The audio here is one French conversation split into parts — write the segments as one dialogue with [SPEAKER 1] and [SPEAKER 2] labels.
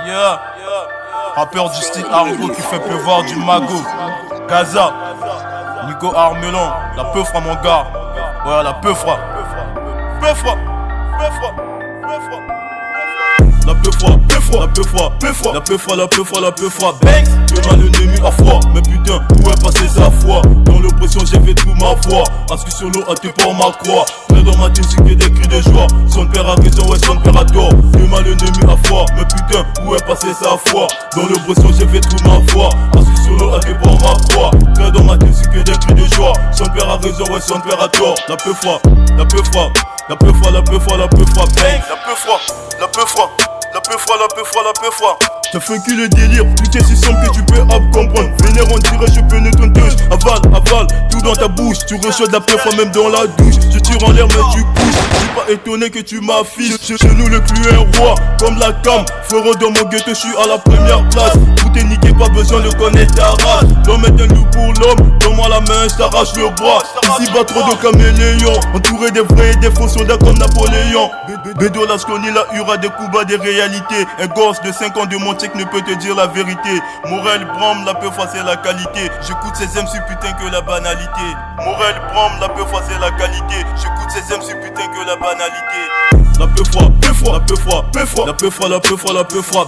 [SPEAKER 1] Yeah. Rappeur du style Argo qui fait pleuvoir du magot. Gaza, Nico Armelon, la peufra mon gars. Ouais, la peufra. Peufra. La peufra, Banks, demain l'ennemi à foi. Mais putain, où est passé sa foi? Dans l'oppression j'ai fait tout ma foi. Assis sur l'eau, à tes pas ma croix. Près dans ma tête, c'est que des cris de joie. Son père a raison, ouais, son père a tort. Demain l'ennemi à foi. Mais putain, où est passé sa foi? Dans l'oppression j'ai fait tout ma foi. Assis sur l'eau, à tes pas ma croix. Près dans ma tête, c'est que des cris de joie. Son père a raison, ouais, son père a tort. La peufra, Banks. La peufra. T'as fait que le délire, tout est si simple que tu peux comprendre. Vénère on dirait je peux ne ton touche. Avale, tout dans ta bouche. Tu reçois de la peufra même dans la douche. Je tire en l'air mais tu couches. Je suis pas étonné que tu m'affiches. Chez nous le clu est roi, comme la cam. Frérot dans mon ghetto, je suis à la première place. Tout est niqué, pas besoin de connaître ta race. L'homme est un loup pour l'homme, donne-moi la main, je t'arrache le bras. Ici bas trop de caméléons, entouré des vrais et des faux soldats comme Napoléon. Bédo la sconie, la hura des coups bas des réalités. Un gosse de 5 ans de mon check ne peut te dire la vérité. Morel Bram, la peufra c'est la qualité. J'écoute ces MC putain que la banalité. Morel Bram, la peufra c'est la qualité. J'écoute ces MC putain que la banalité. La peufra,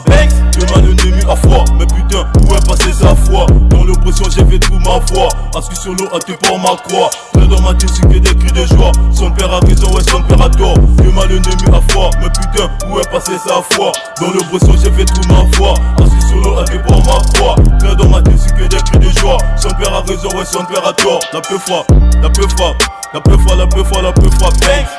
[SPEAKER 1] Banks, demain l'ennemi à foi. Mais putain, où est passé sa foi? Dans l'oppression j'ai fait tout ma foi. Assis sur l'eau, à tes pas ma croix. Près dans ma tête, c'est que des cris de joie. Son père a raison, ouais, son père a tort. Demain l'ennemi à foi. Mais putain, où est passé sa foi? Dans l'oppression j'ai fait tout ma foi. Assis sur l'eau, à tes pas ma croix. Près dans ma tête, c'est que des cris de joie. Son père a raison, ouais, son père a tort. La peufra, Banks.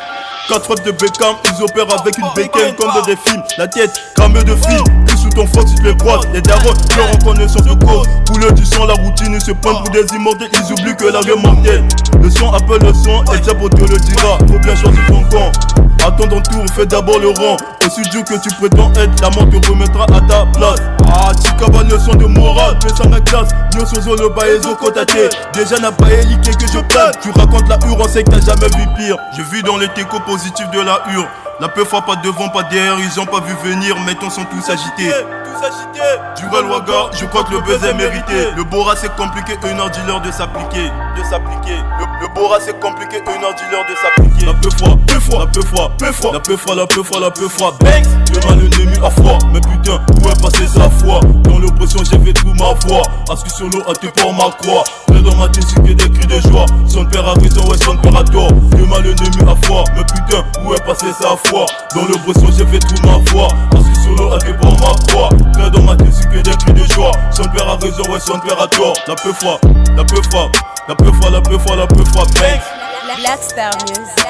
[SPEAKER 1] 4 frappes de Beckham, ils opèrent avec une bécane comme dans des films. La tête cramée de fil, puis sous ton froc si tu les croises. Les darons pleurent en connaissance de cause. Couleur du sang, la routine, ils se prennent pour des immortels. Ils oublient que la vie est mortelle. Le son appelle le son, et Diabo te le dira. Faut bien choisir ton camp. Attends ton tour, fais d'abord le rang. Aussi dur que tu prétends être, la mort te remettra à ta place. Ah, Tikaba, leçon de morale, fais ça ma classe. Nyo sozo le baezo kotate. Déjà n'a pas éliqué que je plane. Tu racontes la hure, on sait que t'as jamais vu pire. Je vis dans les techos positifs de la hure. La peufra pas devant, pas derrière, ils ont pas vu venir, mais ton sont tous agités. Durel Waga, je crois que le buzz est mérité. Le Bora c'est compliqué, une heure dis-leur de s'appliquer. Le Bora c'est compliqué, une heure dis-leur de s'appliquer. La peufra, Banks, demain l'ennemi à foi. Mais putain, où est passé sa foi? Dans l'oppression j'ai fait tout ma foi. Assis sur l'eau, à tes pas ma croix. Près dans ma tête, c'est que des cris de joie. Son père a raison, ouais, son père a tort. Demain l'ennemi à foi. Mais putain, où est passé sa foi? Dans l'oppression j'ai fait tout ma foi. Assis sur l'eau, à tes pas ma croix. Près dans ma tête, c'est que des cris de joie. Son père a raison, ouais, son père a tort. La peufra, Banks.
[SPEAKER 2] Black Star Music.